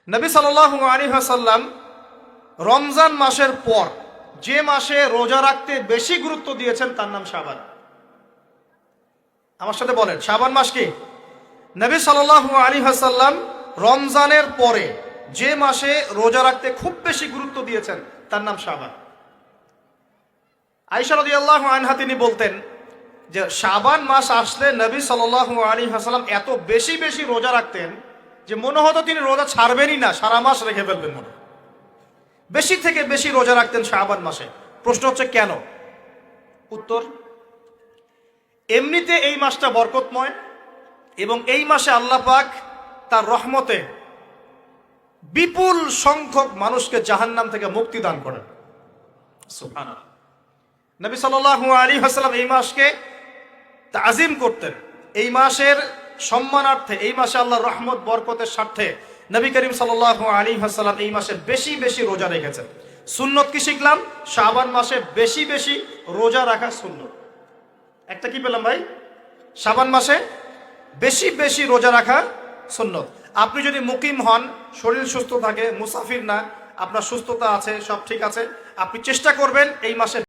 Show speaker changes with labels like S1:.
S1: নবী সাল্লাল্লাহু আলাইহি ওয়াসাল্লাম রমজান মাসের পর যে মাসে রোজা রাখতে বেশি গুরুত্ব দিয়েছেন তার নাম শাবান। আমার সাথে বলেন, শাবান মাস কি? নবী সাল্লাল্লাহু আলাইহি ওয়াসাল্লাম রমজানের পরে যে মাসে রোজা রাখতে খুব বেশি গুরুত্ব দিয়েছেন তার নাম শাবান। আয়েশা রাদিয়াল্লাহু আনহা তিনি বলতেন যে শাবান মাস আসলে নবী সাল্লাল্লাহু আলাইহি ওয়াসাল্লাম এত বেশি বেশি রোজা রাখতেন যে মনে হতো তিনি রোজা ছাড়বেনই না, সারা মাস রেখে ফেলবেন মনে। বেশি থেকে বেশি রোজা রাখতেন শাবান মাসে। প্রশ্ন হচ্ছে কেন? উত্তর, এমনিতে এই মাসটা বরকতময় এবং এই মাসে আল্লাহ পাক তার রহমতে বিপুল সংখ্যক মানুষকে জাহান্নাম থেকে মুক্তি দান করেন। সুবহানাল্লাহ। নবী সাল্লাল্লাহু আলাইহি ওয়াসাল্লাম এই মাসকে তাজিম করতেন। এই মাসের সম্মানার্থে, এই মাসে আল্লাহর রহমত বরকতের স্বার্থে নবী করিম সাল্লাল্লাহু আলাইহি ওয়াসাল্লাম এই মাসে বেশি বেশি রোজা রেখেছেন। সুন্নত কি শিখলাম? শাবান মাসে বেশি বেশি রোজা রাখা সুন্নত। একটা কি পেলাম ভাই? শাবান মাসে বেশি বেশি রোজা রাখা সুন্নত। আপনি যদি মুকিম হন, শরীর সুস্থ থাকে, মুসাফির না, আপনার সুস্থতা আছে, সব ঠিক আছে, আপনি চেষ্টা করবেন এই মাসে